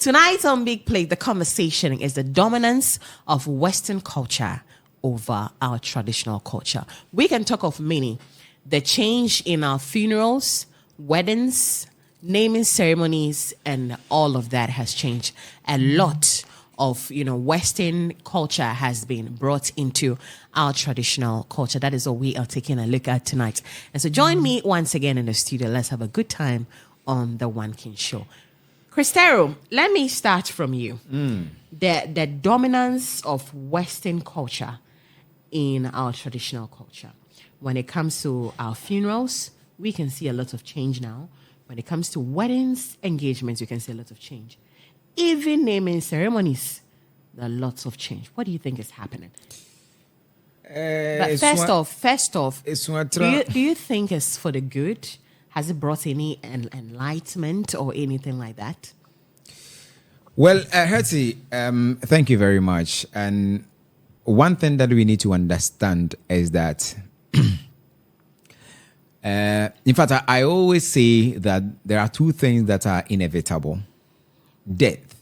Tonight on Big Plate, the conversation is the dominance of Western culture over our traditional culture. We can talk of many. The change in our funerals, weddings, naming ceremonies, and all of that has changed. A lot of, Western culture has been brought into our traditional culture. That is what we are taking a look at tonight. And so join me once again in the studio. Let's have a good time on the One King Show. Cristero, let me start from you. The dominance of Western culture in our traditional culture. When it comes to our funerals, we can see a lot of change now. When it comes to weddings, engagements, you can see a lot of change. Even naming ceremonies, there are lots of change. What do you think is happening? But first off, do you think it's for the good? Has it brought any enlightenment or anything like that? Well, Hertie, thank you very much. And one thing that we need to understand is that, in fact, I always say that there are two things that are inevitable: death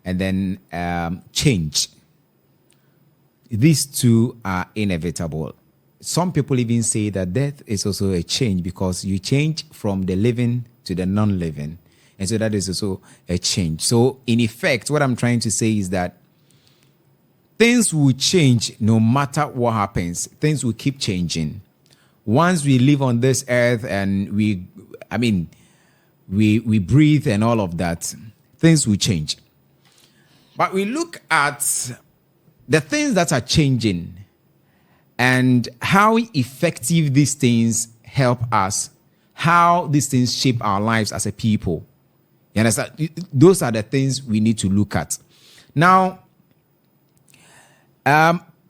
and then change. These two are inevitable. Some people even say that death is also a change because you change from the living to the non-living. And so that is also a change. So in effect, what I'm trying to say is that things will change no matter what happens. Things will keep changing. Once we live on this earth and we breathe and all of that, things will change. But we look at the things that are changing and how effective these things help us, how these things shape our lives as a people. You understand? Those are the things we need to look at. Now,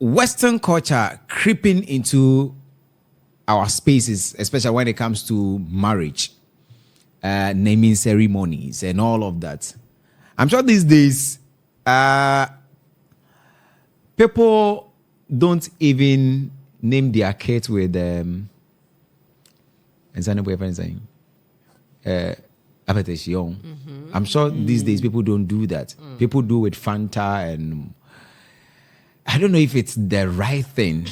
Western culture creeping into our spaces, especially when it comes to marriage, naming ceremonies and all of that. I'm sure these days, people don't even name their kids with I'm sure these days people don't do that. People do with Fanta, and I don't know if it's the right thing.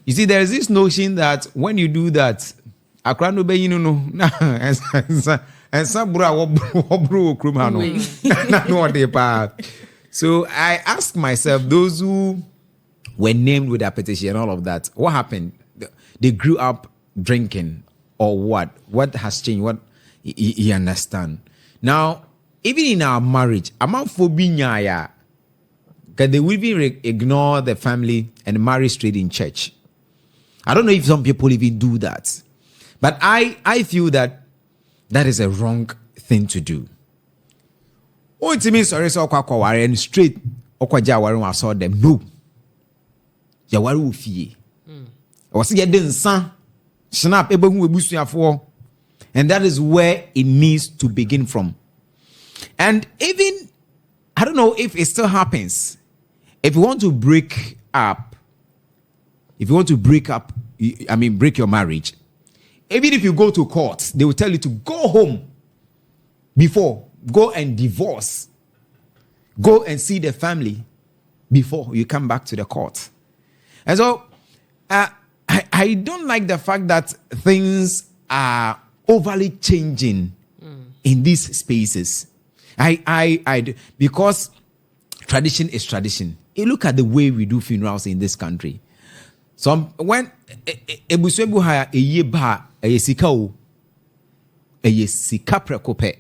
You see, there's this notion that when you do that, so I ask myself, those who were named with that petition and all of that, what happened? They grew up drinking or what? What has changed? What you understand? Now, even in our marriage, among phobia, because they will even ignore the family and marry straight in church. I don't know if some people even do that. But I feel that is a wrong thing to do. Oh, it means sorry, so and straight I saw them. No. Yawaru fie. Was getting son. Snap and that is where it needs to begin from. And even I don't know if it still happens. If you want to break your marriage, even if you go to court, they will tell you to go home before, go and divorce, go and see the family before you come back to the court. And so, I don't like the fact that things are overly changing in these spaces. Because tradition is tradition. You look at the way we do funerals in this country. Some when ebusuebu ha eyeba eyesika o eyesika prekope.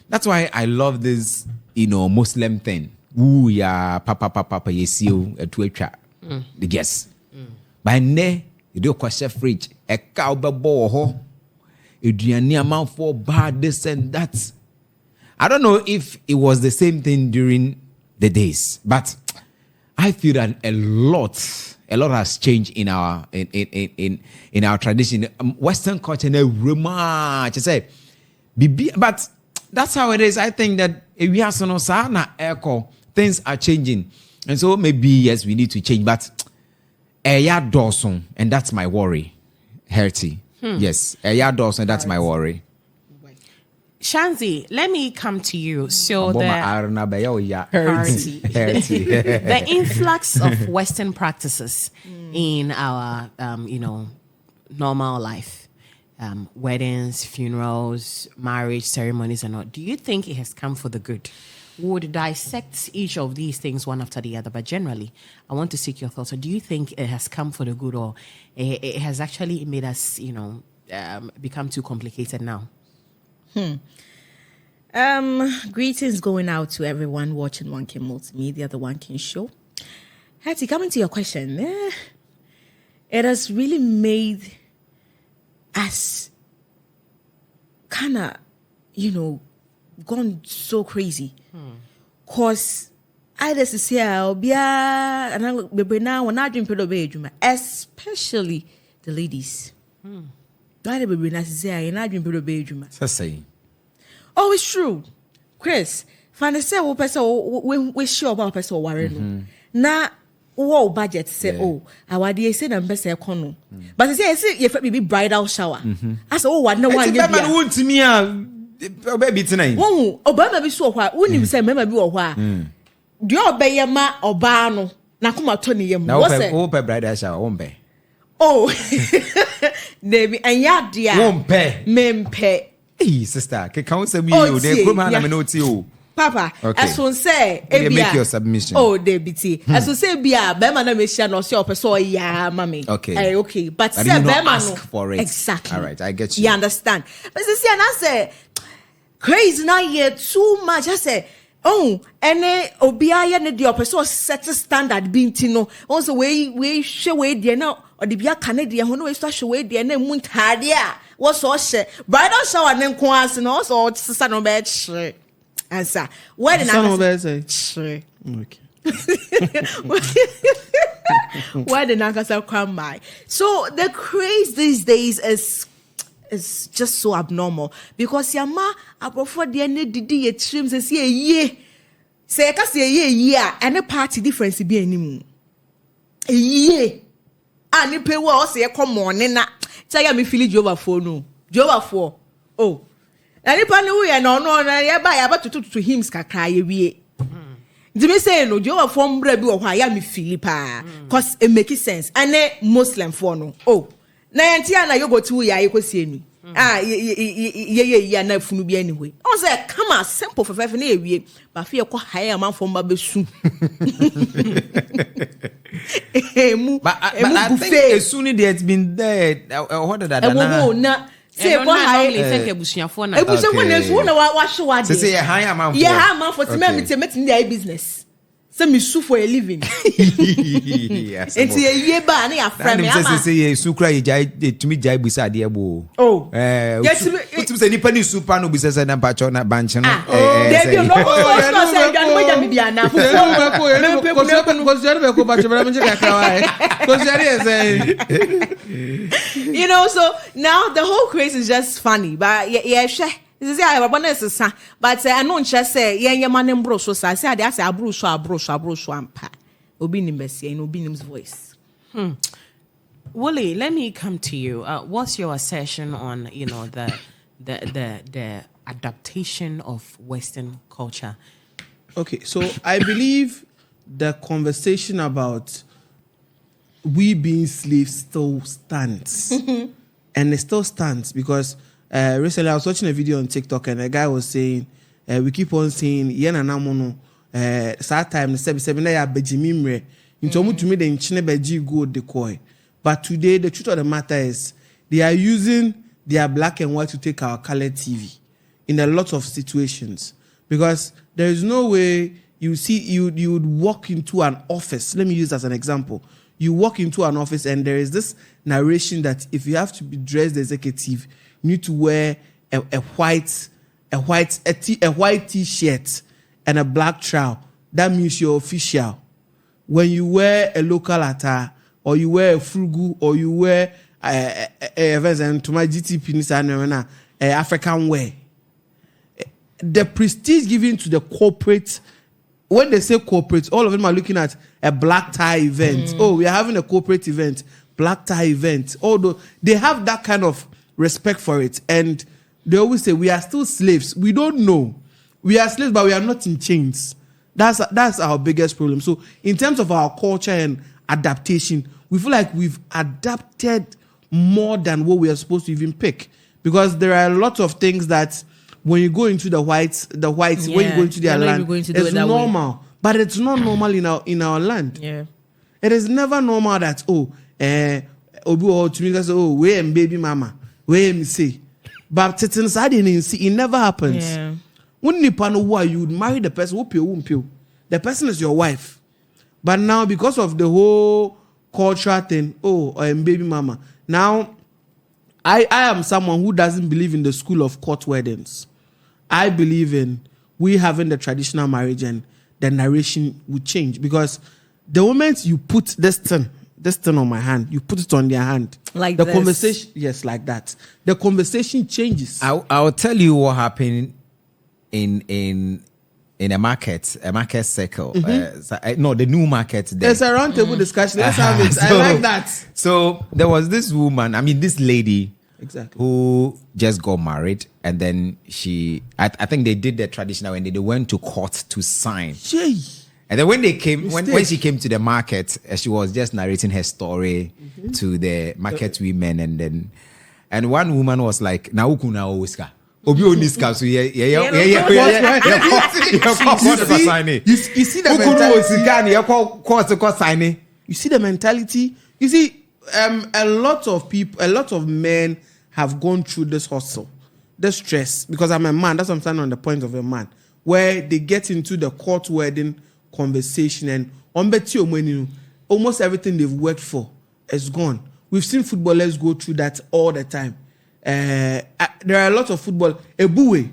That's why I love this, Muslim thing. Ooh ya papa yesio etu atwa. The guess. By ne you do kwashe fridge e ka obebo ho. Eduane amanfo bad this and that. I don't know if it was the same thing during the days, but I feel that a lot has changed in our in our tradition. Western culture, much say, but that's how it is. I think that we have some echo. Things are changing, and so maybe yes, we need to change. But Dawson, and that's my worry. Hertie, yes, Dawson, that's my worry. Shanzi, let me come to you. So the influx of Western practices in our, normal life, weddings, funerals, marriage ceremonies, and all. Do you think it has come for the good? Would dissect each of these things one after the other, but generally, I want to seek your thoughts. So do you think it has come for the good, or it has actually made us, become too complicated now? Greetings going out to everyone watching Onekingmultimedia, the Oneking Show. Hattie, coming to your question, it has really made us kind of, gone so crazy. Cause either to say and now when I drink especially the ladies. Oh, it's true. Chris, find say we sure about person worry. Na what budget say our dear say them best econo. But say if be bridal shower. I say what no one want to me baby tonight. Obama be so why wouldn't say member be or why. Do you obey ma oba no na kuma Tony yem. What's it? Bridal shower won't pay. Oh, Debbie and ya dear won't pay. Mempe. Hey, sister, can counsel me? They come and I'm not you. Papa, as one say, make your submission. Oh, Debbie, as one say, Bia, Bema na mission or so, so yeah, mommy. Okay, okay, but say Bema ask for it. Exactly. All right, I get you. You understand? But see, and I say, crazy now, yeah, too much. I say, oh, and Obia, and the person set a standard being Tino. Also, we show way there now, or the Bia Canadian, who knows such a way there, and then Muntadia. What's all shit? Bridal shower and then quas and also son of bed. Answer. Where did I say? Okay. Why did I come by? So the craze these days is just so abnormal because your ma I prefer the end the extremes and say ye. Say I can say yeah and a party difference be anymore. Ye. And you pay well say come on na. Tell me feel Jehovah for no. Jehovah for. Oh. Anyone who ya no ya ba ya ba to hymns kakra ye wie. Dime say no Jehovah for mbra bi wo hwa ya me feel pa. Cause it make sense. And Muslim for no. Oh. Na yantia na you go to ya ekosi enu. Ye na funu bi anyway. I say come on simple for five na ewie. Ba fe ko higher man for mba besu. But I think as soon as it's been there, what did that? Say what I think ebusuafo na. Ebusuafo na so na wa show ade. Say higher man for. Yeah, man for me their business. Say me sue for a living. Yes. It's a year ba na ya frame ama. Say su kra ye jai to me jai busa ade ebo. Oh. Yes, you say ni pani super no busa say na pacho na banch no. They no say dan mo ja bibia na. So now the whole craze is just funny, but yeah, this is I but I don't just say yeah man bro so say I say abro ampa obi nim besia in obi nim's voice. Wole, let me come to you. What's your assertion on the adaptation of Western culture? Okay, so I believe the conversation about we being slaves still stands. And it still stands because recently I was watching a video on TikTok and a guy was saying, we keep on saying, Yena namono, sad time, the 77 ya bejimimre, into to me the inchine beji go decoy. But today, the truth of the matter is, they are using their black and white to take our colored TV in a lot of situations. Because there is no way you would walk into an office. Let me use as an example. You walk into an office and there is this narration that if you have to be dressed executive, you need to wear a white t-shirt and a black trowel. That means you're official. When you wear a local attire, or you wear a frugu, or you wear to my GTP African wear, the prestige given to the corporate. When they say corporate, all of them are looking at a black tie event. Oh, we are having a corporate event, black tie event. Although they have that kind of respect for it. And they always say we are still slaves. We don't know. We are slaves, but we are not in chains. That's our biggest problem. So in terms of our culture and adaptation, we feel like we've adapted more than what we are supposed to even pick. Because there are a lot of things that when you go into the whites, when you go into their land, it's normal. But it's not normal in our land. Yeah. It is never normal that we am baby mama, we am say. But it never happens. Yeah. When you know you would marry the person who the person is your wife. But now because of the whole cultural thing, I am baby mama. Now I am someone who doesn't believe in the school of court weddings. I believe in we having the traditional marriage and the narration would change, because the moment you put this thing on my hand, you put it on their hand, like the this. conversation, yes, like that. The conversation changes. I'll tell you what happened in a market circle. The new market there. There's a round table discussion. Let's have it. I like that. So there was this woman, this lady, exactly, who just got married, and then I think they did the traditional when they went to court to sign. Jay. And then when they came, when she came to the market, she was just narrating her story to the market women, and one woman was like, "Na ukuna owiska." Obi oniska so yeah. You see the mentality. You see the mentality. You see, a lot of men have gone through this hustle, the stress, because I'm a man. That's what I'm saying on the point of a man, where they get into the court wedding conversation, and almost everything they've worked for is gone. We've seen footballers go through that all the time. There are a lot of football. Ebue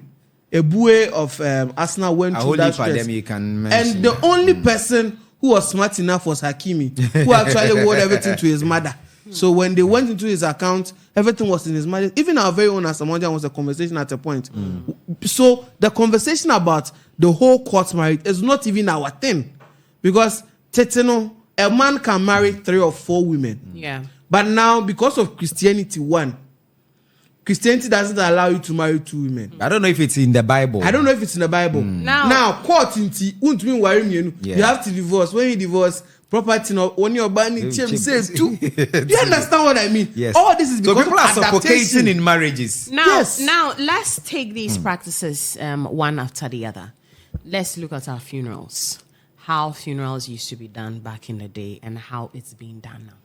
of Arsenal went through that stress. And the only person who was smart enough was Hakimi, who actually owed everything to his mother. So when they went into his account, everything was in his mother. Even our very own Asamoah was a conversation at a point. So the conversation about the whole court marriage is not even our thing, because a man can marry 3 or 4 women. Yeah. But now, because of Christianity doesn't allow you to marry 2 women. I don't know if it's in the Bible. Now court you have to divorce. When you divorce, property when you're banning save too. Do you understand what I mean? Yes. All this is because so people of are suffocating adaptation in marriages. Now let's take these practices one after the other. Let's look at our funerals. How funerals used to be done back in the day and how it's being done now.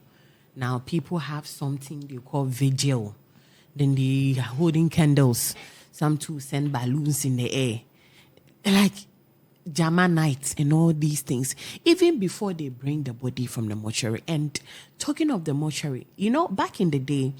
Now people have something they call vigil. Then they are holding candles. Some too send balloons in the air. Like Jama nights and all these things. Even before they bring the body from the mortuary. And talking of the mortuary, back in the day,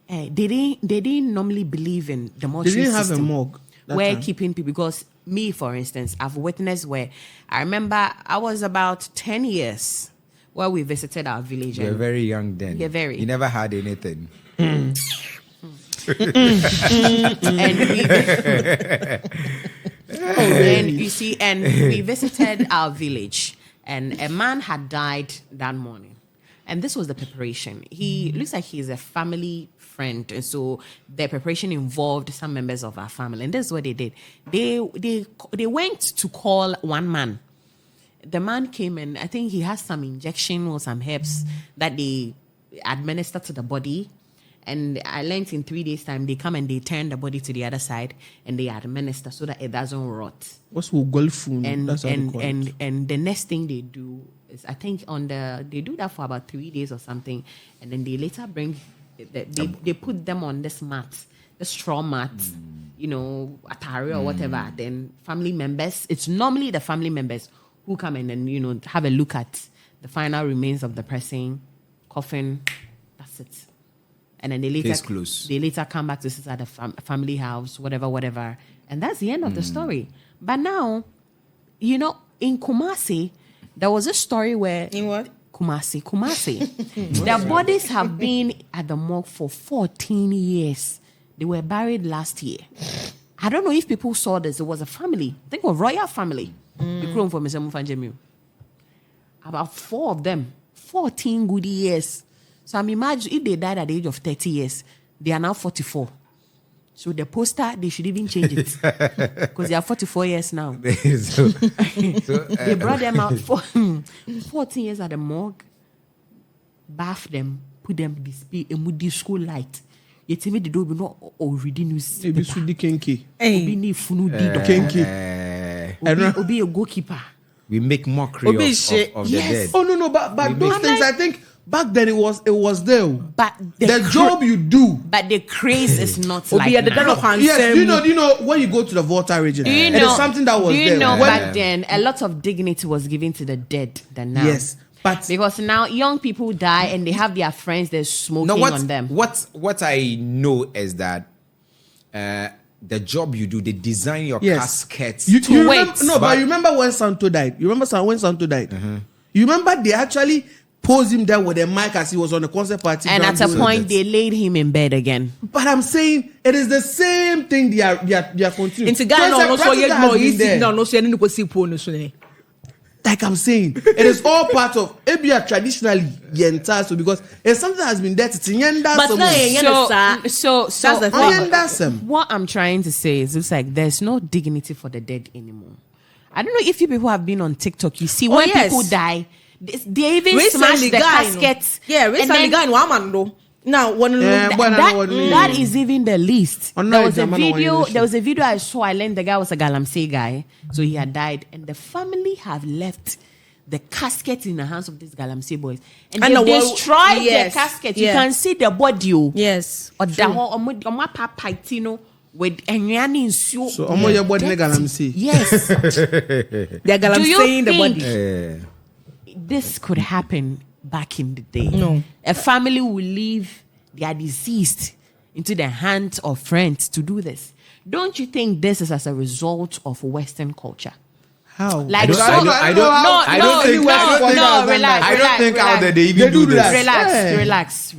they didn't normally believe in the mortuary system. They didn't system have a morgue. Where keeping people, because me, for instance, I've witnessed where I remember I was about 10 years where we visited our village. You're very young then. Yeah, very. You never had anything. And we visited our village, and a man had died that morning, and this was the preparation. He looks like he's a family friend, and so the preparation involved some members of our family, and this is what they did. They went to call one man. The man came, and I think he has some injection or some herbs that they administer to the body. And I learned in 3 days' time, they come and they turn the body to the other side and they administer so that it doesn't rot. What's with golf? And the next thing they do is, I think they do that for about 3 days or something, and then they later bring they put them on this mat, the straw mat, atari or whatever. Then family members, it's normally the family members who come in and have a look at the final remains of the person, coffin. That's it. And then they later come back to sit at the family house, whatever. And that's the end of the story. But now, in Kumasi, there was a story where... In what? Kumasi. Their bodies have been at the morgue for 14 years. They were buried last year. I don't know if people saw this. It was a family. I think a royal family. About 4 of them. 14 good years. So I'm imagining if they died at the age of 30 years, they are now 44. So the poster, they should even change it because they are 44 years now. They brought them out for 14 years at the morgue, bath them, put them display a moody school light. Yet even the door be not already news. Maybe Sudi Kenki. Obi ni funu di Kenki. Obi a goalkeeper. We make mockery of the dead. Oh no, but those things, I think back then it was there. But the job you do. But the craze is not Obi like at the now. Yes, do you know when you go to the Volta region? Do you it know is something that was do you there. know When- back then a lot of dignity was given to the dead than now? Yes, but Because now young people die and they have their friends they're smoking on them. What I know is that the job you do, they design your caskets. You To remember, wait. no, but you remember when Santo died? You remember when Santo died? You remember they actually posed him there with a mic as he was on a concert party. And at a point they laid him in bed again. But I'm saying it is the same thing they are continuing. Into Ghana, So no, it's a so you practical know, has been easy. there. No, so you need to see porn. Like I'm saying, it is all part of ABA traditionally yenta, so because it's something that has been there to Tinyenda. But now, So That's the thing. what I'm trying to say is it's like there's no dignity for the dead anymore. I don't know if you people have been on TikTok. You see when yes. people die, they even smash Recently, the guy, caskets. Yeah, and recently, then guy, no, I'm no. Now, one that is even the least. Oh, no, There was a it's a man video. on There was a video I saw. I learned the guy was a Galamsey guy, so he had died, and the family have left the casket in the hands of these Galamsey boys, and And they the wall- destroyed yes, the casket. yeah. You can see the body. Yes. Or the whole papitino with enyani nsuo. So, omo your body dirty. Galamsey. Yes. They're Do you saying the think- body. This could happen back in the day. No. A family will leave their deceased into the hands of friends to do this. Don't you think this is as a result of Western culture? How? Like I don't think out there they even They do do that. this. Relax.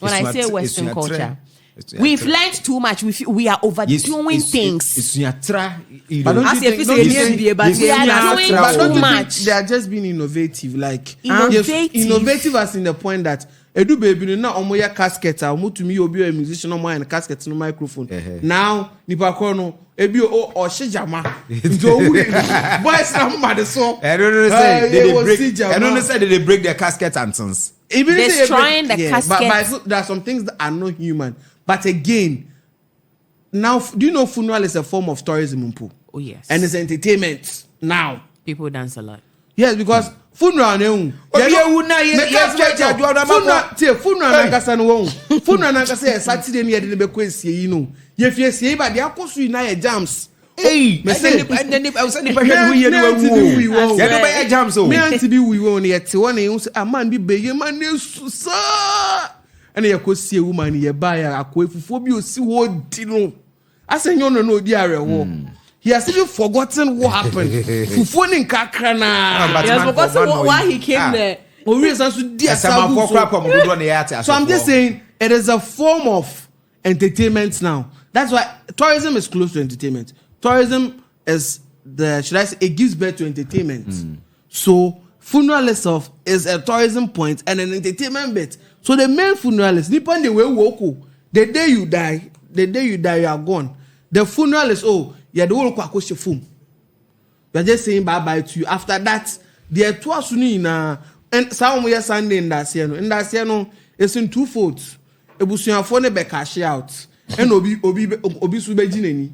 When I say Western it's culture, it's we've learned too much. We are overdoing things. It's Nyatra, you But know. don't As you if think- it's don't a you new think- idea, but Yes, we are Nyatra, doing But don't too you think much. they are just being innovative, like Innovative. innovative as in the point that edu baby no na omo ya casket a omo to me obi a musician omo and casket no microphone. Now nipa ko no ebi o shejama nto wu boys na mad so. I don't know say I I don't know say they break their casket and sons. Destroying the casket. But there are some things that are not human. But again, now do you know funeral is a form of tourism, Mpu? Oh yes. And it's entertainment now. People dance a lot. Yes, because funeral ne funeral na kasa no wo. Funeral na kasa Saturday ne de be kwesie yi no. Ye fie sie ba de akoso na ye jams. Hey, Me say and then I was saying the person who you know. Yeah, no buy jam so. me anti bi we won ye te won e say aman bi be ye man ne susa. And ye kosie woman ye ba ya akoefufuo bi osi wo di no. Asenyo no no di arewo. He has even forgotten what happened. Fufuo ni nkakra na. Yes, because why he came there. So I'm just saying it is a form of entertainment now. That's why tourism is close to entertainment. Tourism is it gives birth to entertainment. So funeral is a tourism point and an entertainment bit. So the main funeral is nippon the way woko. The day you die, you are gone. The funeral is the whole kwakoshe fum. You are just saying bye bye to you. After that, the tuasuni na and some year Sunday in that no it's in two folds. Ebusuafo ne be cash out. And obi su be jineni.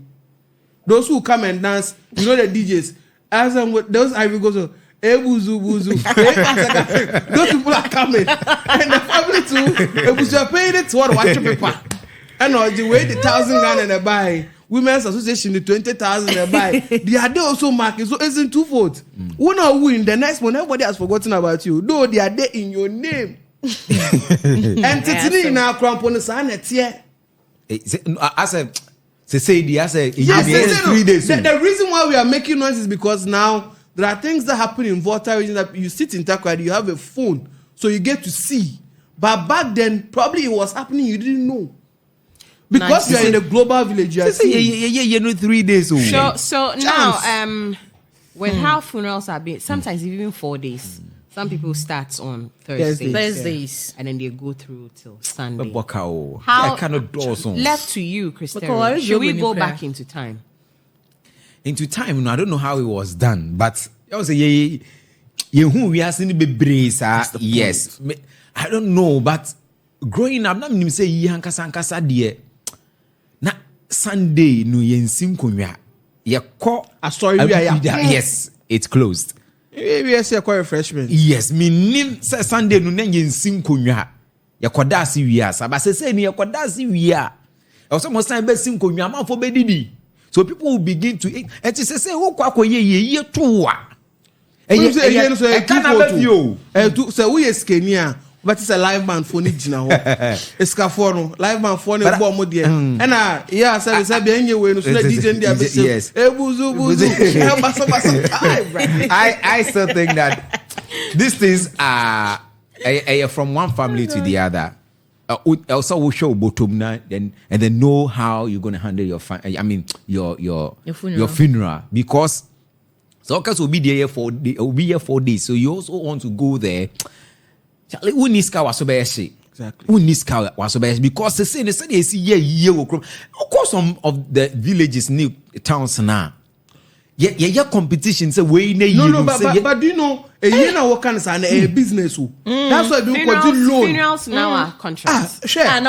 Those who come and dance, you know the DJs. As those Ivy goes on. Buzu. Those people are coming. And the family too. Ebusu paying it to watch paper. And the way the 1,000 Ghana and they buy. Women's Association the 20,000 they buy. They are there also market. So it's in two folds. One or win the next one. Everybody has forgotten about you. Though they are there in your name. And today in our crampon is an etier. As a society, as a 3 days. The reason why we are making noise is because now there are things that happen in Volta region that you sit in Takrady, you have a phone, so you get to see. But back then, probably it was happening, you didn't know. Because you are in a global village, you are seeing. 3 days. So now, with how funerals are being, sometimes even 4 days. Some people start on Thursdays. Thursdays. And then they go through till Sunday. How How I cannot do so. Left to you, Christine. Because Should we go prayer. back into time? Into time, no, I don't know how it was done, but I was say who we are seeing be brace. Yes, I don't know, but growing up, na say ye hankasa de na Sunday no yensim konwa ye ko Sorry, we are yes, it's closed. We are say quite refreshment. Yes, me nim say Sunday no na yensim konwa ye koda ase wiasa, but say ni ye koda ase wia. E was most time be sim konwa man for be didi. So people will begin to eat. And she say, "Who kwa ye to wa?" And you say, "You say, we are Kenya, but it's a live man for Nijina. It's Cafono, live man for the bomb. And yeah, say, anyway, no, yes. I still think that these things are from one family to the other. Also will show bottom now, then and then know how you're going to handle your your funeral, because so will be there for will be here 4 days, so you also want to go there. Exactly. Because they say they see of course some of the villages, new towns now. Yeah, competition. Say we no, but do you know a year now what kind of a business? That's why we continue loan. Funerals now are contracts. Is that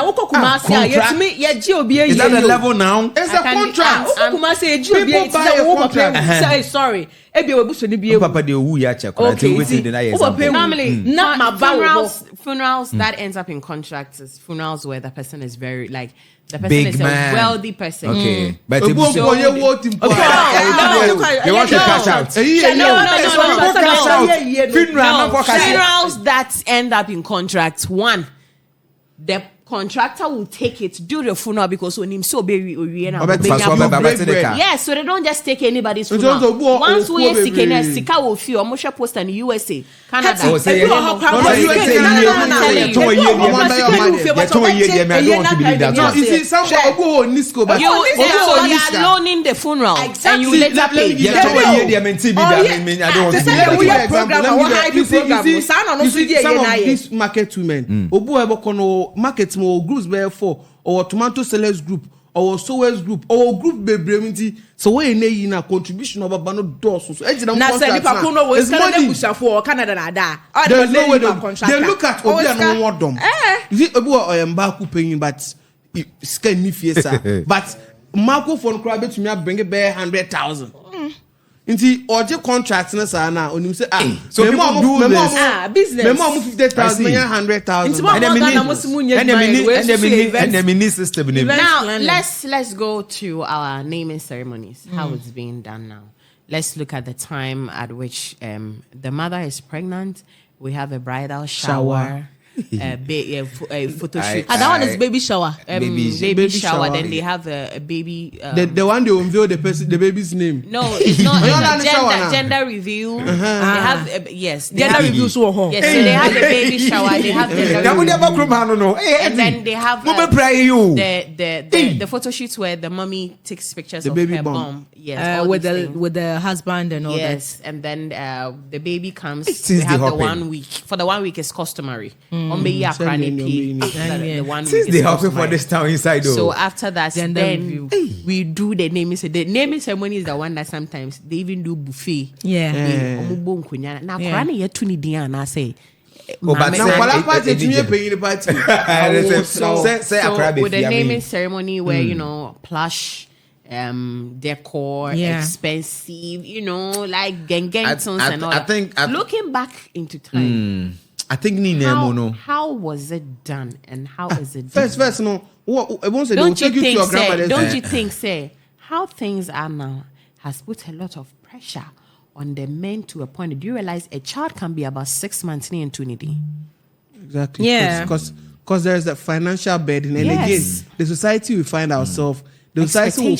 the level now? It's a contract. People buy a contract. Sorry. Papa de who ya check. Normally, not my funerals that ends up in contracts is funerals where the person is very like the person big is man. a wealthy person. Okay, but They want to cash out. Funerals that end up in contracts. One, the contractor will take it, do the funeral because when him so baby yes, so they don't just take anybody's funeral. Once we Sika will feel Moshe post in USA, Canada. You see, some you are loaning the funeral and you later pay. I don't want to be some of these market women, market or groups for or tomato sellers group or sowers group or group baby. So we need a contribution of about no doors. So it's Canada. There's no way they look at Obi and them. Is it Obi or Mbaku paying but scan fiesta but Marco phone crab to me bring it bare 100,000. Inti oje contracts na sa na onim say so people do this business me mom 50,000 100,000 and the mini system. Now let's go to our naming ceremonies, how it's being done now. Let's look at the time at which the mother is pregnant. We have a bridal shower. A photo shoot. That one is baby shower. Baby shower. Then they have a baby. The one they unveil the baby's name. No, it's not gender review. They have gender review. So they have the baby shower. They have and then they have the photo shoots where the mommy takes pictures the of baby her bomb. Yes, with the husband and all that. Yes, and then the baby comes. We have the 1 week. For the 1 week is customary. Since they helping for this town inside though. So after that, then we do the naming ceremony. The naming ceremony is the one that sometimes they even do buffet. Now, I say. With the naming ceremony where plush decor, expensive, like gengentons and all that. Looking back into time, I think how was it done and how is it done? First, no. Don't you think, say, how things are now has put a lot of pressure on the men to a point? Do you realize a child can be about 6 months in Trinity? Exactly. Yeah. Because there's a financial burden, and again, the society we find ourselves, the society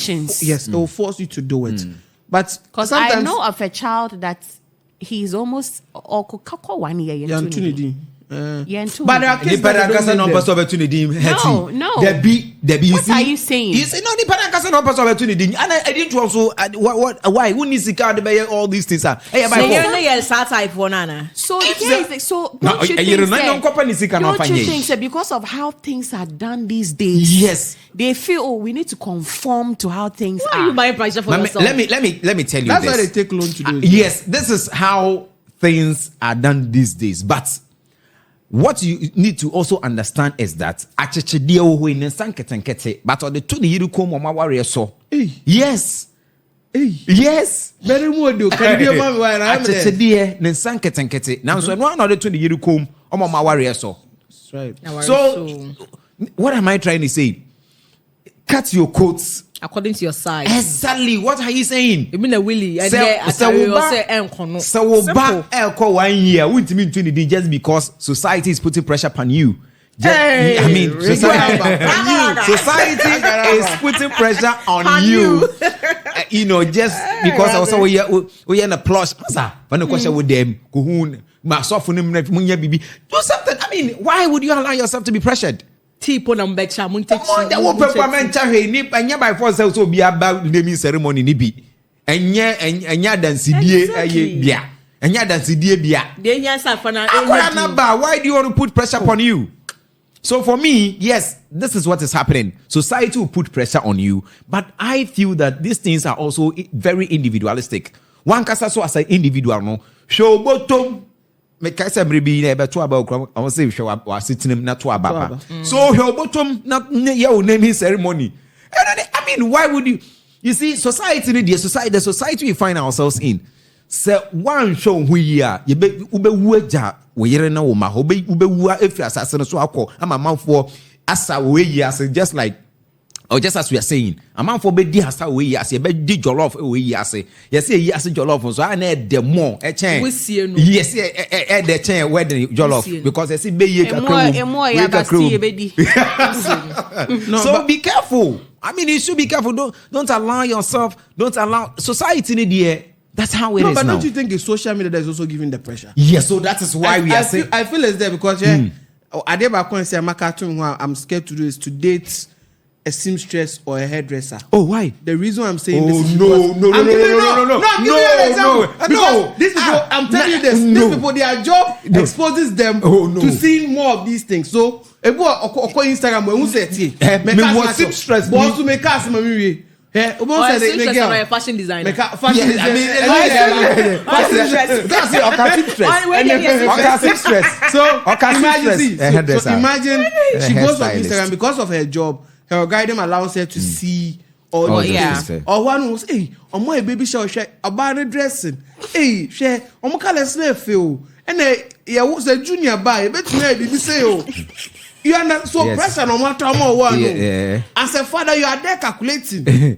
will force you to do it. But because I know of a child that he's almost 1 year in Trinity. Yeah, and two. But there are cases Nipa that na kasa don't no make person them. opportunity hati. No. There be you What see. are you saying? You say no nipa na kasa no person opportunity. And I didn't also why who needs sika de be all these things are. Hey, So by you're not your star type one, Anna. So If yeah, the- so No, don't you you think don't know company that, sika no don't you fanye. think that because of how things are done these days, Yes. they feel we need to conform to how things Why are. are you buying pressure for yourself? Let me tell you That's this. why they take loan to do it. Yes, this is how things are done these days. But what you need to also understand is that achechedie wo in sanketenkete, but on the two the yiru kom oma warrior so. Hey. Yes. Hey. Yes. Very more do. Can you be a man why I'm there? Achechedie ne sanketenkete. Now so no the two the yiru kom oma warrior so. That's right. Now, So what am I trying to say? Cut your coats. according to your size. Exactly. What are you saying? You mean a willy? And Sɛ then wo ba ɛkɔ 1 year wontumi nto ne din just because society is putting pressure upon you. Hey, I mean, society Hey. is putting pressure on you. You know, just because I was so we in a plush. When the question with them, do something. I mean, why would you allow yourself to be pressured? Tipo na mbecha munte. Come on, the whole performance ni anya by force so be about naming ceremony ni bi. Enya dansidie aye bia. Enya dansidie bia. The answer for now. Why do you want to put pressure upon you? So for me, yes, this is what is happening. Society will put pressure on you, but I feel that these things are also very individualistic. One kasa so as an individual, no. Show bottom. Me kasa mribi na ebe to about I want say show was sitting na to about. So your bottom not your naming ceremony. And I mean, why would you? You see, society, the society we find ourselves in. Say one show we are you be wager we yere na wo ma ho be wu efi asase no so akọ ama manfo asa we yi as just like or just as we are saying a manfo be di asa we yi as be di jollof we yi as yes yi as jollof so na the more e chen yes e the chen wedding jollof because say be ye kakra so be careful. I mean, you should be careful. Don't allow yourself, don't allow society in the air. That's how it is but now. don't you think it's social media that is also giving the pressure? Yes, so that is why we are saying. I feel it's there because I'm scared to do is to date a seamstress or a hairdresser. Oh, why? The reason I'm saying this is no. These people, I'm telling you this. These people, their job exposes them to seeing more of these things. So, Instagram who said, seamstress boss to make us fashion designer. So imagine she goes on Instagram because of her job. Her algorithm allows her to see all these things. Or one who say, hey, on my baby shower, about dressing. Hey, share, on my color snare feel. And yeah, what's a junior buy? Bet me, say, oh. You are not so pressure no matter more one. As a father, you are there calculating.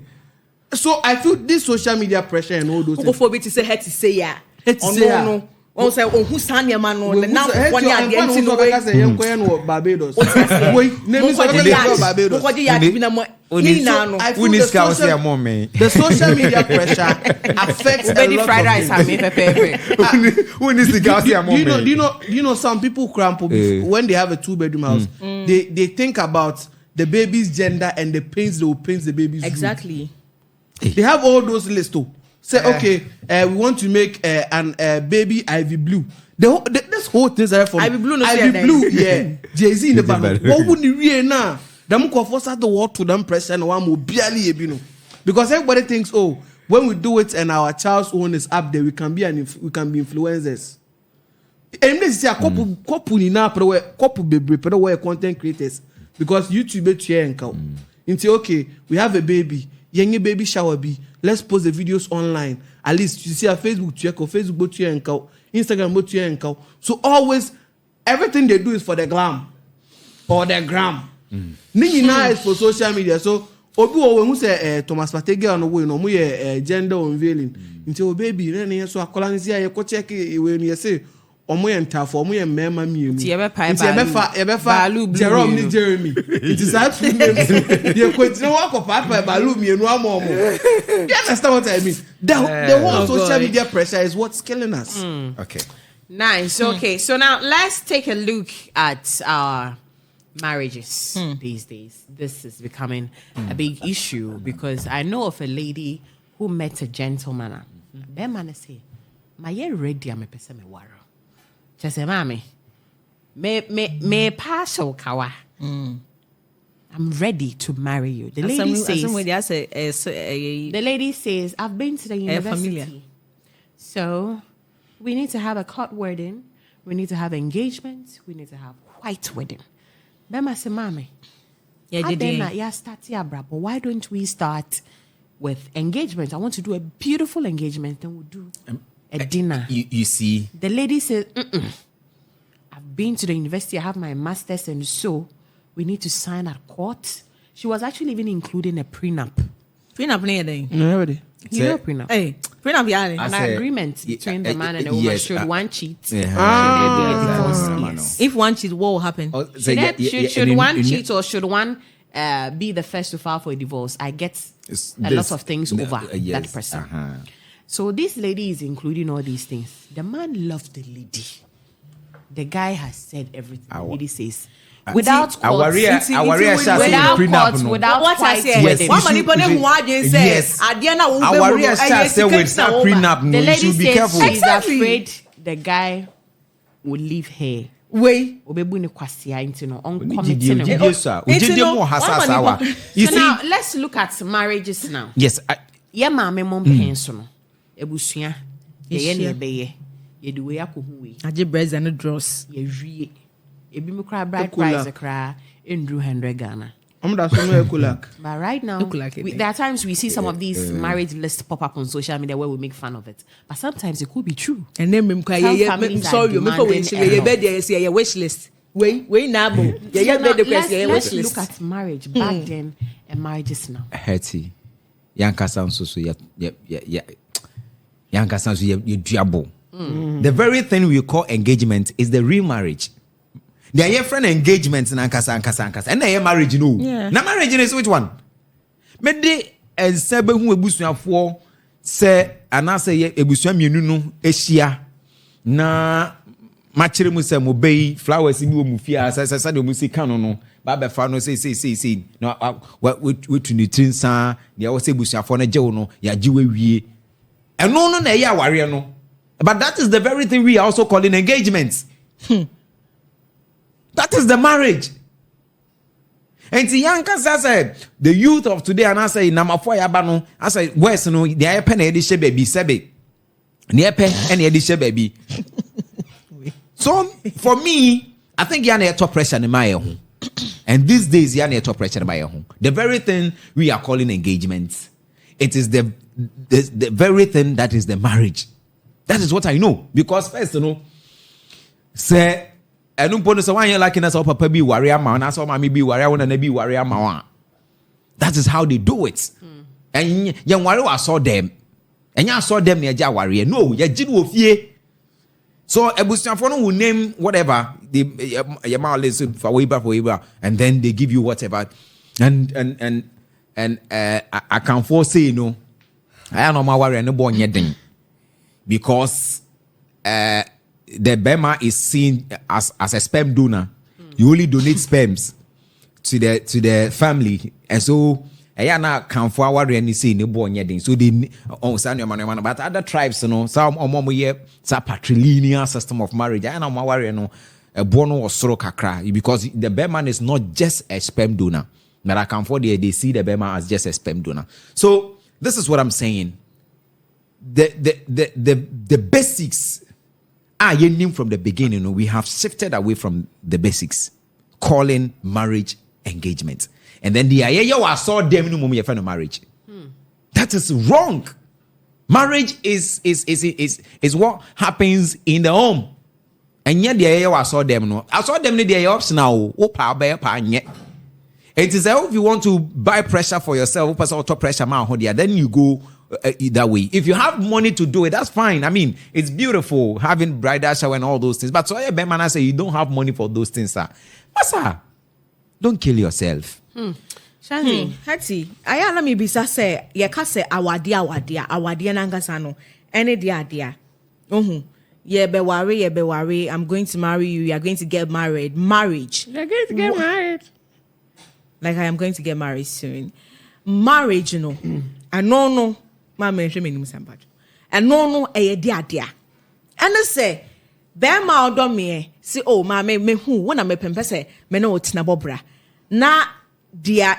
So I feel this social media pressure and all those things. Before to say head to say yeah. No. On say who stand your man on the now one year again no way. Barbados. The social media pressure affects a lot fried rice Do you know some people cramp when they have a 2-bedroom house, they think about the baby's gender and the paints they will paint the baby's room. Exactly. They have all those lists too. Say, okay, we want to make an baby ivy blue. This whole thing is from ivy blue. Yeah. Jay-Z in the background. What wouldn't you read now? Them go force the word to them pressure and one more barely, because everybody thinks, oh, when we do it and our child's own is up there, we can be influencers. And this is a couple in our couple baby content creators because YouTube share and count. Into okay, we have a baby. Young baby shower be. Let's post the videos online. At least you see a Facebook check or Facebook to and cow, Instagram to and cow. So always everything they do is for the glam or the gram. Nina is for social media. So Obi when who say Thomas Patege on the way no more gender unveiling. Until baby, then so a colonizia you go check when you say omo enta for omo mema mienu ti ebe Jerome ni Jeremy it is that you continue walk up balu mienu amomo. You understand what I mean? The whole social media pressure is what's killing us. Okay, Nice. Okay. So now let's take a look at our marriages these days. This is becoming a big issue because I know of a lady who met a gentleman. That man say, "My ready, I'm a person me waro." Just say, "Mommy, me pass kawa. I'm ready to marry you." The lady says, "I've been to the university, so we need to have a court wedding. We need to have engagement. We need to have white wedding." Bema say, "Mommy, why don't we start with engagement? I want to do a beautiful engagement, then we'll do a dinner." You see, the lady says, "I've been to the university. I have my master's, and so we need to sign at court." She was actually even including a prenup. Prenup near then. Already. You know prenup. Hey, prenup An agreement between the man and the woman. Should one cheat? Should there be a divorce? Yes. If one cheat, what will happen? Should one cheat or should one be the first to file for a divorce? I get a lot of things over that person. So this lady is including all these things. The man loved the lady. The guy has said everything. The lady says, without court, without white wedding. Yes. The lady says she's afraid the guy will leave her. Wait. So now let's look at marriages now. Yes. Yeah, mama, mom, pension. Ebusia. Ye do we akuhui. Aje breads and draws. Ye ebi me cry bride price a cry in Drew Hendra Ghana. But right now, there are times we see some of these marriage lists pop up on social media where we make fun of it. But sometimes it could be true. And then I'm sorry, you wish list. Wait, nabo. Let's look at marriage back then and marriages now. Hetty. Yanka sounds so Yanka sounds you diabo. The very thing we call engagement is the real marriage. They are your friend engagements in ankasa. And they are marriage, no. Yeah. Now marriage is which one? Mede and sebe who ebusuafo se anase ye ebusua mienu no ehia na machire mu se mo bei flowers bi wo mu fia sa de mu sika no ba be fa no say no we to ni trinsa de wo se ebusuafo no je wo no ya je we wie eno no na ye aware no. But that is the very thing we are also calling engagements. That is the marriage. And the Yanka said, the youth of today, and I say, Namafo Yabano, I say, West, no, the pen edition baby, Sebe. Near pen and edition baby. So, for me, I think you're under top pressure in my home. And these days, you're under top pressure in my home. The very thing we are calling engagements, it is the very thing that is the marriage. That is what I know. Because first, say, I don't put so one like in us papa be warrior man, I saw mommy be warrior one and be warrior man. That is how they do it. And young warrior saw them. And you saw them near warrior. No, you did with ye. So a bushafon will name whatever the Yamal listen for Weber, and then they give you whatever. And I can foresee no. I am no my warrior no born yet. Because the Bema is seen as a sperm donor. You only donate sperms to the family, and so I na can forward any say no born yet. So they on Sanyo, but other tribes, some here it's a patrilineal system of marriage. I know my warrior a bono or soro kakra because the Bema is not just a sperm donor. But I can forward they see the Bema as just a sperm donor. So this is what I'm saying. The basics are name from the beginning. We have shifted away from the basics, calling marriage engagement, and then the I saw them in the marriage. That is wrong. Marriage is what happens in the home, and yet the I saw them. No, I saw them in the option now. It is if you want to buy pressure for yourself, pressure, then you go. That way, if you have money to do it, that's fine. I mean, it's beautiful having bridal shower and all those things. But so I say you don't have money for those things, sir. Masa, don't kill yourself. Shani, Hattie, I am me bisa say, ya kase awadia nangasano, any dia. Yeah, be worry. I'm going to marry you. You are going to get married. Marriage. You're going to get married. Like I am going to get married soon. Marriage, you know. I no. My mention me nimusambajo. And no, dia. And I say, bear ma odom me. See, oh, me who when I me pempe say me no tina bobra. Na dia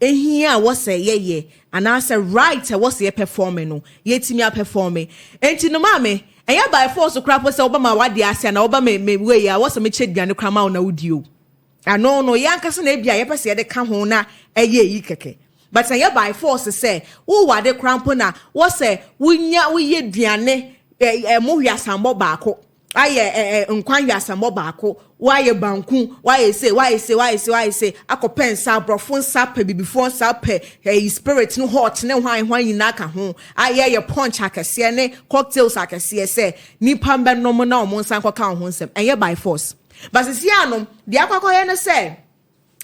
here was say yeah. And I say right, I was here performing no. Yet me a performing. And no mame. And ya by force of crap was Obama what the Asian Obama me way. I was a mechid gonna come out now you. I no yankas and ebia ever say the come home na a ye keke. But I by force say, oh, what the crampona was say, we ye diane a movie as sambo bako. I unquanya sambo bako. Why a banku? Why say? Ako pen sa brofun sape before sape a spirit no hot no why you naka home. I hear your punch akasiane cocktails akasiese ni pamba no mo na mo san kwaka ho nsem. And ye by force. But see anom the akwakoye no say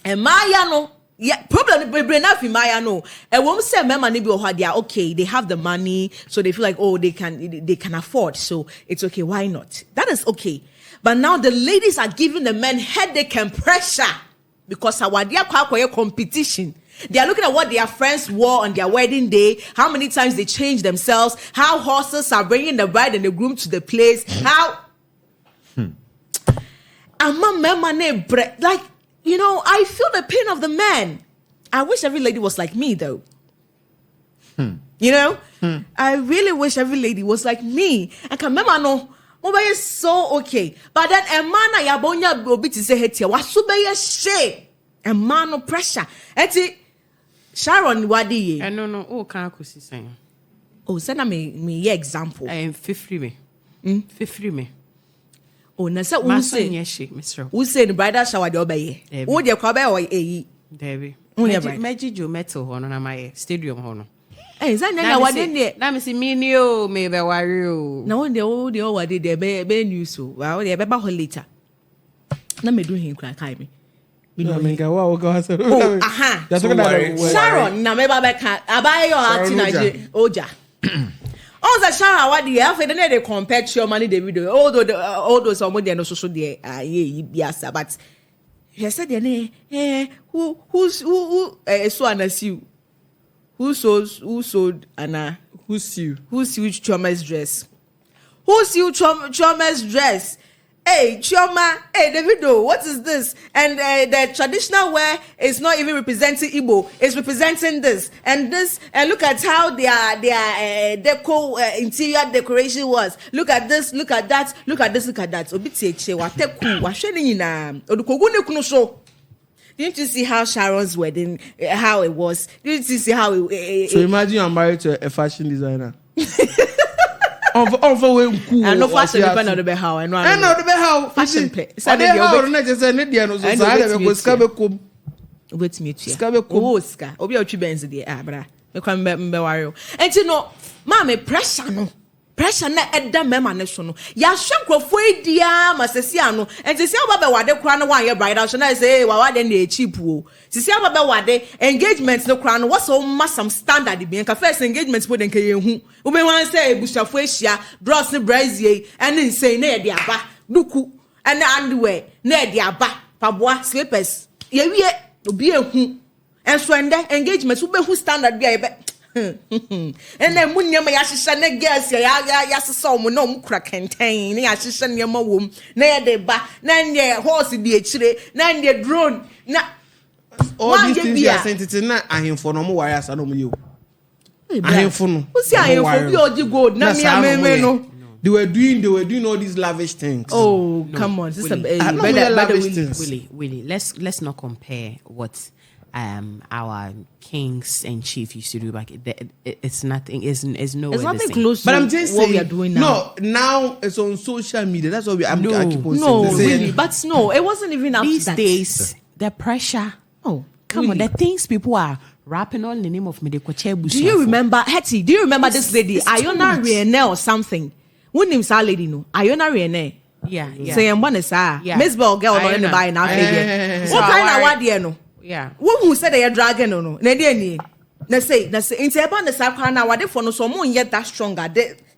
e maya no yeah problem be na fi maya no e wom say mema ne bi o they are okay, they have the money, so they feel like oh they can afford, so it's okay, why not? That is okay. But now the ladies are giving the men headache and pressure because our dear competition. They are looking at what their friends wore on their wedding day, how many times they change themselves, how horses are bringing the bride and the groom to the place, how like, you know, I feel the pain of the men. I wish every lady was like me, though. You know, I really wish every lady was like me. I can remember no, is so okay. But then a man I abonya obi to say hetia wasubeye she a man no pressure. Eti Sharon wadi ye. No. Oh, can I say? Oh, send me example. I am 50 me. Oh, na say who say Mr. Who say the bridal shower the obey? Who the kwabe or eyi? Debbie. Meji metal hono na my stadium hono. Eh, is that na what in there? Na me see me ni o me be worry o. Na the what did there be news so. Well, they be back later. Na me do him cry me. No, me ga wa go say. Oh, aha. Sharon na me ba ka abaye your heart na je oja. Oh, the Sharon what the after they compare your money the video. All those somebody no so there yes, but he said who's so anas you. Who sold Anna? Who's you Choma's dress? Who's you Choma's dress? Hey, Choma, hey, Davido, what is this? And the traditional wear is not even representing Igbo. It's representing this. And look at how their interior decoration was. Look at this, look at that, look at this, look at that. Didn't you see how Sharon's wedding, how it was? Didn't you see how it So imagine you're married to a fashion designer. I know fashion depend on the how. I know the how. Fashion play. Wait me to oh, Ska. Obi ochi benz the abra. Me kwa mbe wario. And you know, mama pressure no. Pressure na edda mema ne so no. Ya hwe krofo edia masesi ano. And sisi aba be wade kra no wan ye bridal so na say wa wade na cheap o. Sisi aba be wade engagement no kra no what's so some standard bi nka first engagement po den ka ye hu. Wo be wan say ebushafo ehia, dross ne brazier and insane na ye de aba. Duku and underwear na ye de aba. Paboa slippers. Ye wie obi ehu. And so engagement wo be hu standard bi a and then munyama yashisha ne girls ya so mo no mkura kenten ne yashisha ne ma wom na ye de ba na ne horse di echire na ne drone na all these things you are saying it na ahemfo no mo wire asa no mo yo ahemfo no who see ahemfo bi oji gold na me ameme no they were doing all these lavish things. Oh no. Come on, this is Willie, let's not compare what our kings and chief used to do back. It's nothing. It's nowhere. It's nothing the same. close to but I'm just what saying, we are doing now. No, now it's on social media. That's what I keep on no, saying. really. But no, it wasn't even after These that. days. The pressure. Oh, come really? on, the things people are rapping all in the name of Medekwache. Do you remember Hetty? Do you remember this lady, Iona Riene or something? What name is that lady? No, Iona Riene. Yeah. Say I'm one is Miss Bell girl no in the buy now. What kind of what do no? Yeah. Who said they are dragging no? Na say. Into about the sakra now. What if for no so more yet that stronger?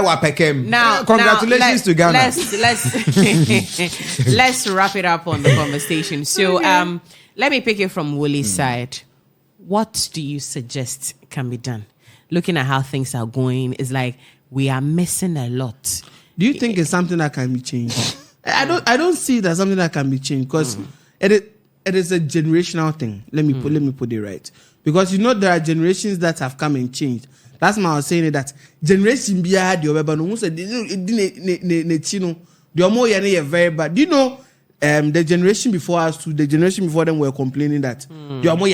Ewa Pekem. Now, Congratulations to Ghana. Let's wrap it up on the conversation. So, let me pick it from Woolie's side. What do you suggest can be done? Looking at how things are going, it's like we are missing a lot. Do you think it's something that can be changed? I don't see it as something that can be changed because it is a generational thing. Let me put it right. Because there are generations that have come and changed. That's why I was saying that generation behind the other no said the more very bad. Do you know the generation before us to the generation before them were complaining that the more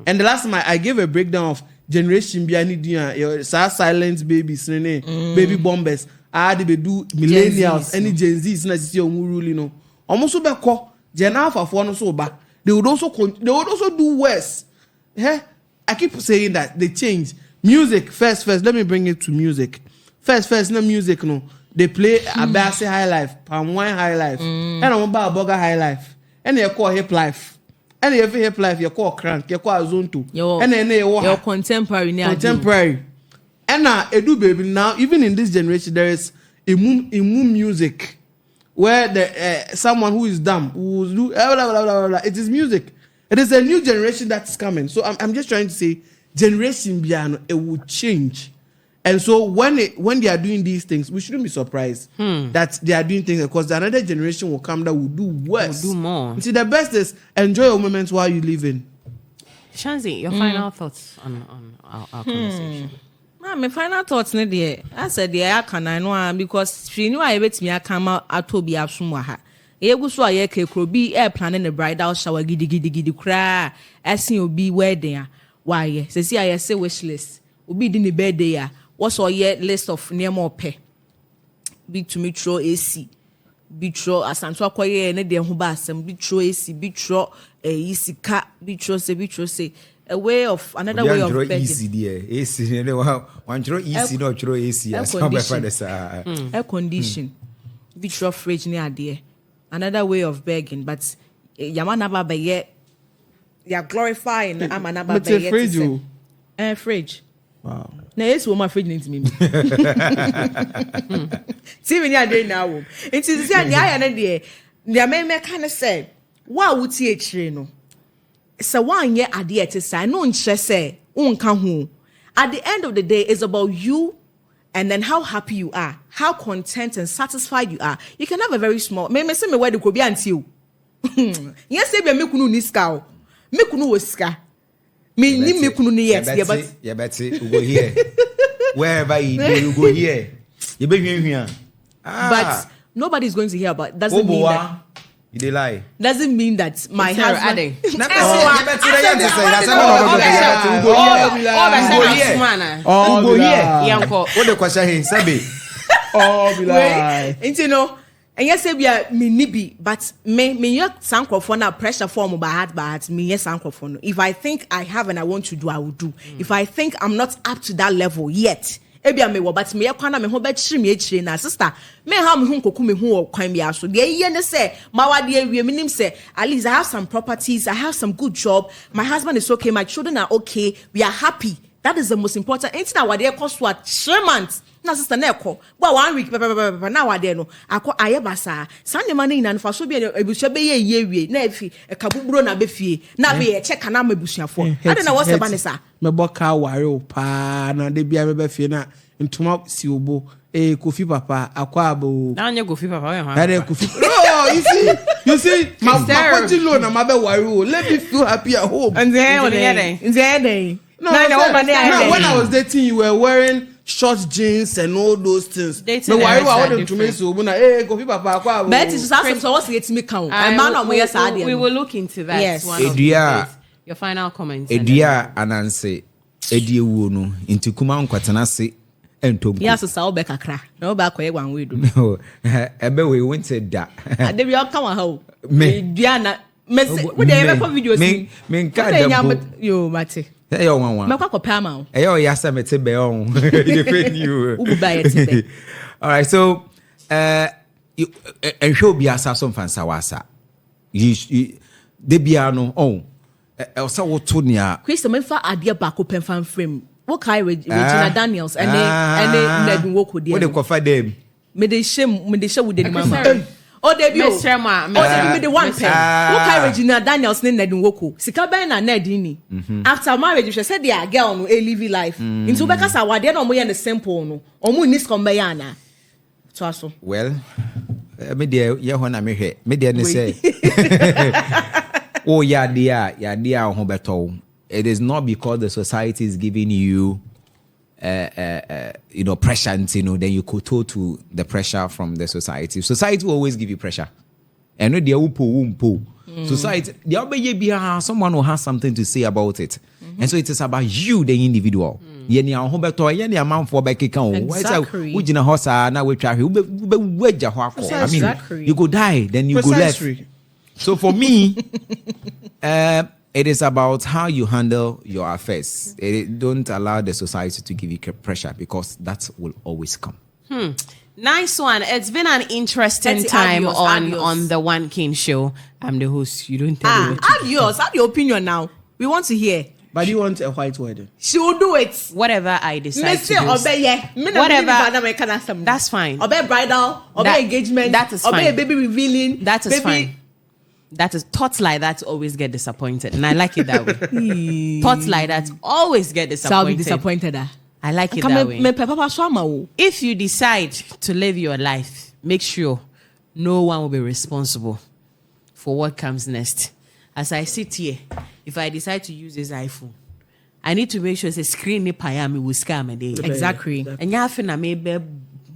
and the last time I gave a breakdown of generation behind the silent babies, baby bombers. I they do millennials, any Gen Z's na sisi omuruli no. Almost be call Gen Alpha for no so back. They would also do worse. I keep saying that they change music first. Let me bring it to music. First, no music no. They play Abasi High Life, Palm Wine High Life, and I'm about Burger High Life, and they call Hip Life. And if Hip Life, you call Crank, you call Zone 2, and then they your contemporary. And now, Edu baby, now even in this generation, there is immune music where the someone who is dumb who do blah, blah, blah, blah. It is music. It is a new generation that's coming. So I'm just trying to say, generation piano it will change. And so when they are doing these things, we shouldn't be surprised that they are doing things because another generation will come that will do worse, will do more. See, the best is enjoy your moments while you live in. Shanzi, your final thoughts on our conversation. My final thoughts there. I said I can because she knew I bet me I come out at Toby Absumwaha. Egu so aye kekro bi air planning a bridal shower gidi kra asin obi wedding why say I say wish list obi di ne birthday a what's all ye list of near more pay be to me throw AC be throw asanto akoye ne de ho ba asem be throw AC be throw isika be throw say a way of another way of begging. Easy there. AC, one throw easy, not throw AC. Air condition. Be throw fridge near there. Another way of begging, but Yamanaba Baye, they are glorifying Amanaba Baye. Fridge. Fridge. Wow. Now, yes, my fridge needs me. See, when you are doing now, it's the idea. The man kind of said, what would you know? So one year idea to say no say at the end of the day it's about you and then how happy you are, how content and satisfied you are. You can have a very small me say me where the could be until yes say me kunu ni ska me kunu wo ska me ni me kunu ni yes yeah but you go here wherever you go here you be here but nobody is going to hear about it. Doesn't mean that they lie. Doesn't mean that my husband. What the question is, Sabi? You know, and yes, we are me but me your sankrofon na pressure form by heart, me yes sankrofon. If I think I have and I want to do, I will do. If I think I'm not up to that level yet. Ebia me wo but me yakwana me ho be chiri me chiri na sister me ha me hu nkoku me hu wo kwan bia so de ye ne say mawade awie minim say at least I have some properties, I have some good job, my husband is okay, my children are okay, we are happy. That is the most important. Ain't na wade cost what 3 months na sister na ekọ gba 1 week pepepepep na wade no akọ ayebasa sane ma na ina fa so bi ebusua be ye wie na afi ekabuburo na be fie na be ye check na ma ebusuafo ade na wo se ba ne sa me boka ware o pa na de bia me be fie na ntuma si obo Kofi Papa akwa abo na anya Kofi Papa we ha ade Kofi you see my papa lo na ma be ware o let me feel happy at home and then no when I was dating you were wearing short jeans and all those things. Me why you want to me so na Kofi Papa akwa abo but it's so what's get me count we will look into that. Yes. One of these days. Your final comments. Edua ananse edie wuo no inti kuma nkwatena se entom yes so be kakra no ba koye wan we do ebe we went da ade bi o kan wa ho me edua na me we dey make videos me nka da yo mate e yo wan me kwa kopa ma o e yo ya se mete be on defend you u ba yete be all right so show bi asa so mfansa wasa you de bia no else woto nia Christo me fa ade ba ko pen fan frame what kai Regina Daniels and Ned Nwoko there what they cover them me dey shame with the mama oh dey bio me the one pen what kai Regina Daniels ne Ned Nwoko sika ben na Ned ni after marriage she said their girl no live life into be kasa wade na omo ye the simple no omo ni skom be ya na so aso well me dey ye ho na me hwe me dey ne say oh yeah dia ho beto. It is not because the society is giving you pressure and then you kowtow to the pressure from the society. Society will always give you pressure. And no dia umpo. Society the obeye bia someone will have something to say about it. And so it is about you the individual. Ye ni ho beto ye ni amanfo be keka o. Why say ugina hosa na we twa hwe weja ho akọ. I mean you go die then you go left. So for me it is about how you handle your affairs. Don't allow the society to give you pressure because that will always come. Nice one. It's been an interesting time on the One King Show. I'm the host. You don't tell me. Add your opinion now. We want to hear. But you want a white wedding? She will do it. Whatever I decide to do. Whatever. That's fine. Obey bridal, obey engagement. That is fine. Obey baby revealing. That is fine. That is thoughts like that always get disappointed, and I like it that way. Thoughts like that always get disappointed. So I'll be disappointed. I like it that way. If you decide to live your life, make sure no one will be responsible for what comes next. As I sit here, if I decide to use this iPhone, I need to make sure it's a screen will scam a day. Exactly. And you have to maybe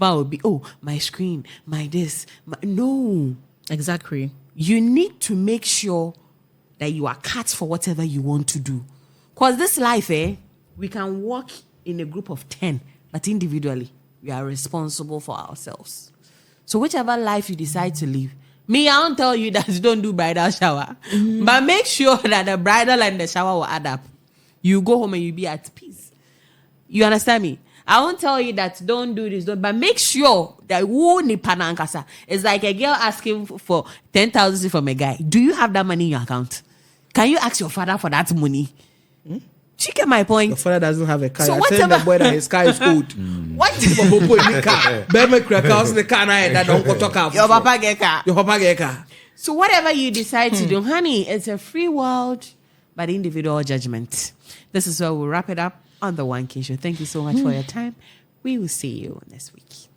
my screen, my this, no. Exactly. You need to make sure that you are cut for whatever you want to do. Because this life, we can walk in a group of 10, but individually, we are responsible for ourselves. So whichever life you decide to live, me, I don't tell you that you don't do bridal shower, but make sure that the bridal and the shower will add up. You go home and you be at peace. You understand me? I won't tell you that don't do this, but make sure that it's like a girl asking for 10,000 from a guy. Do you have that money in your account? Can you ask your father for that money? She get my point. Your father doesn't have a car. So I tell the boy that his car is old. What? Your papa get car. Your papa get car. So whatever you decide to do, honey, it's a free world, but individual judgment. This is where we'll wrap it up on the One King Show. Thank you so much for your time. We will see you next week.